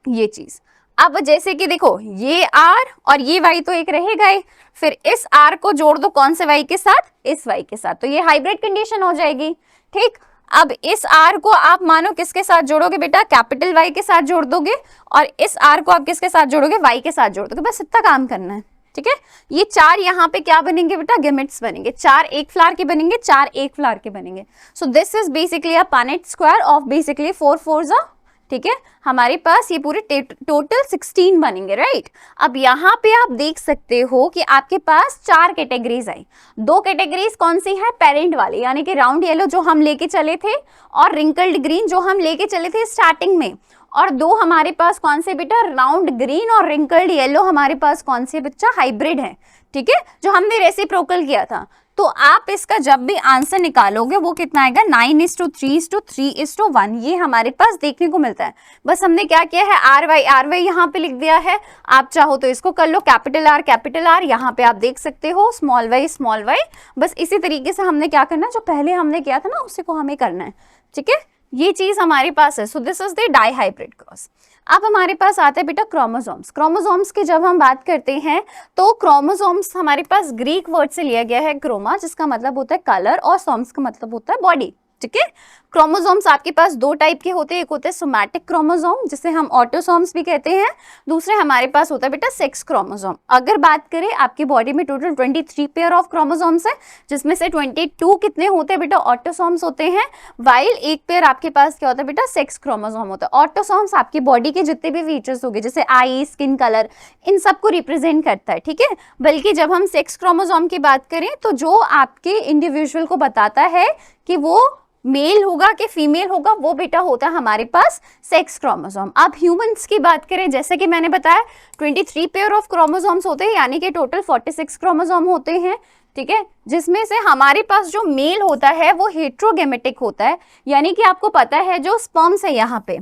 ये चीज। अब जैसे कि देखो ये R और ये Y तो एक रहेगा ही, फिर इस R को जोड़ दो कौन से Y के साथ, इस Y के साथ, तो ये हाइब्रिड कंडीशन हो जाएगी, ठीक। अब इस R को आप मानो किसके साथ जोड़ोगे बेटा, कैपिटल Y के साथ जोड़ दोगे, और इस R को आप किसके साथ जोड़ोगे, Y के साथ जोड़ दोगे, बस इतना काम करना है, ठीक है। ये चार यहाँ पे क्या बनेंगे बेटा, गैमेट्स बनेंगे, चार एक फ्लावर के बनेंगे, चार एक फ्लावर के बनेंगे। सो this is basically a Punnett square of basically 4 4s, ठीक है। हमारे पास ये पूरे टोटल 16 बनेंगे, राइट। अब यहाँ पे आप देख सकते हो कि आपके पास चार कैटेगरीज आई, दो कैटेगरीज कौन सी है, पेरेंट वाली, यानी कि राउंड येलो जो हम लेके चले थे, और रिंकल्ड ग्रीन जो हम लेके चले थे स्टार्टिंग में, और दो हमारे पास कौन से बेटा, राउंड ग्रीन और रिंकल्ड येलो हमारे पास कौन से बच्चा, हाइब्रिड है, ठीक है, जो हमने रेसिप्रोकल किया था। तो आप इसका जब भी आंसर निकालोगे वो कितना आएगा, 9:3:3:1, ये हमारे पास देखने को मिलता है। बस हमने क्या किया है, आर वाई यहाँ पे लिख दिया है, आप चाहो तो इसको कर लो कैपिटल आर, यहाँ पे आप देख सकते हो स्मॉल वाई, बस इसी तरीके से हमने क्या करना है, जो पहले हमने किया था ना उसी को हमें करना है, ठीक है, ये चीज हमारे पास है। So this is the dihybrid cross. अब हमारे पास आता है बेटा क्रोमोसोम्स। क्रोमोसोम्स की जब हम बात करते हैं तो क्रोमोसोम्स हमारे पास ग्रीक वर्ड से लिया गया है क्रोमा, जिसका मतलब होता है कलर, और सोम्स का मतलब होता है बॉडी, ठीक है। क्रोमोसोम्स आपके पास दो टाइप के होते हैं, एक होते हैं सोमैटिक क्रोमोसोम जिसे हम ऑटोसोम्स भी कहते हैं, दूसरे हमारे पास होता है बेटा सेक्स क्रोमोसोम। अगर बात करें आपकी बॉडी में टोटल 23 पेयर ऑफ क्रोमोसोम्स है, जिसमें से 22 कितने होते हैं बेटा, ऑटोसोम्स होते हैं, वाइल एक पेयर आपके पास क्या होता है बेटा, सेक्स क्रोमोसोम होता है। ऑटोसोम्स आपकी बॉडी के जितने भी फीचर्स होंगे, जैसे आई, स्किन कलर, इन सबको रिप्रेजेंट करता है, ठीक है। बल्कि जब हम सेक्स क्रोमोसोम की बात करें तो जो आपके इंडिविजुअल को बताता है कि वो मेल होगा कि फीमेल होगा, वो बेटा होता है हमारे पास सेक्स क्रोमोसोम। अब ह्यूमंस की बात करें, जैसे कि मैंने बताया 23 पेयर ऑफ क्रोमोसोम्स होते हैं, यानी कि टोटल 46 क्रोमोसोम होते हैं, ठीक है, जिसमें से हमारे पास जो मेल होता है वो हेट्रोगेमेटिक होता है, यानी कि आपको पता है जो स्पर्म्स है यहाँ पे,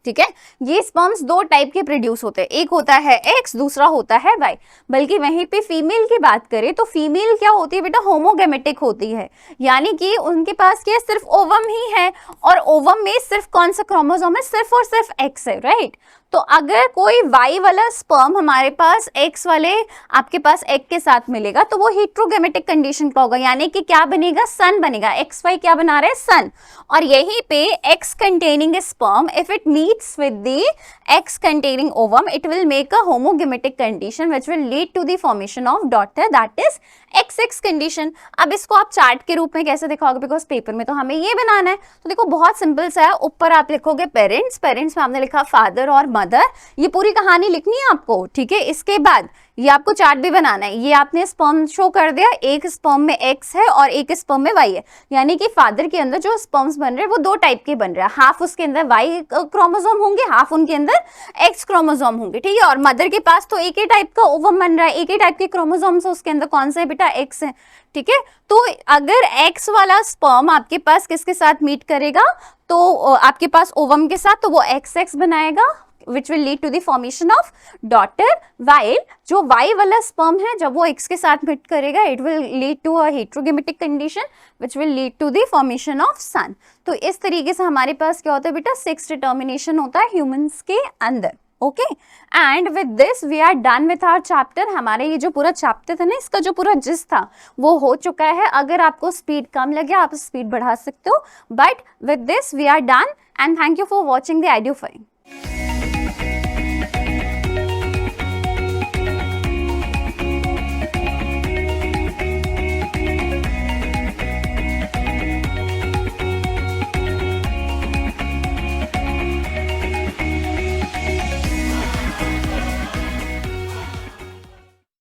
ठीक है, ये स्पर्म्स दो टाइप के प्रोड्यूस होते हैं, एक होता है एक्स, दूसरा होता है वाई। बल्कि वहीं पे फीमेल की बात करें तो फीमेल क्या होती है बेटा, होमोगेमेटिक होती है, यानी कि उनके पास क्या सिर्फ ओवम ही है, और ओवम में सिर्फ कौन सा क्रोमोसोम है, सिर्फ और सिर्फ एक्स है, राइट। तो अगर कोई वाई वाला स्पर्म हमारे पास एक्स वाले आपके पास एग के साथ मिलेगा तो वो हेट्रोगेमेटिक कंडीशन का होगा, यानी कि क्या बनेगा, सन बनेगा, एक्स वाई क्या बना रहे हैं, सन। और यहीं पे X containing sperm if it meets with the X containing ovum it will make a homogametic condition which will lead to the formation of daughter, that is XX condition. अब इसको आप चार्ट के रूप में कैसे दिखाओगे, बिकॉज पेपर में तो हमें ये बनाना है। तो देखो बहुत सिंपल सा है, ऊपर आप लिखोगे पेरेंट्स, पेरेंट्स में आपने लिखा फादर और मदर, ये पूरी कहानी लिखनी है आपको, ठीक है। इसके बाद ये आपको चार्ट भी बनाना है, ये आपने स्पर्म शो कर दिया, एक स्पर्म में एक्स है और एक स्पर्म में वाई है, यानी कि फादर के अंदर जो स्पर्म्स बन रहे हैं वो दो टाइप के बन रहे हैं, हाफ उसके अंदर वाई क्रोमोसोम होंगे, हाफ उनके अंदर एक्स क्रोमोसोम होंगे, ठीक है। और मदर के पास तो एक ही टाइप का ओवम बन रहा है, एक ही टाइप के क्रोमोसोम्स उसके अंदर कौन से बेटा, एक्स है, ठीक है। तो अगर एक्स वाला स्पर्म आपके पास किसके साथ मीट करेगा, तो आपके पास ओवम के साथ, तो वो XX बनाएगा which will lead to the formation of daughter, while जो Y वाला sperm है जब वो X के साथ मीट करेगा it will lead to a heterogametic condition which will lead to the formation of son। तो इस तरीके से हमारे पास क्या होता है बेटा, सेक्स डिटर्मिनेशन होता है ह्यूमंस के अंदर, okay. And with this we are done with our chapter. हमारे ये जो पूरा चैप्टर था ना, इसका जो पूरा जिस था वो हो चुका है। अगर आपको स्पीड कम लगे आप स्पीड बढ़ा सकते हो, but with this we are done and thank you for watching the audio file.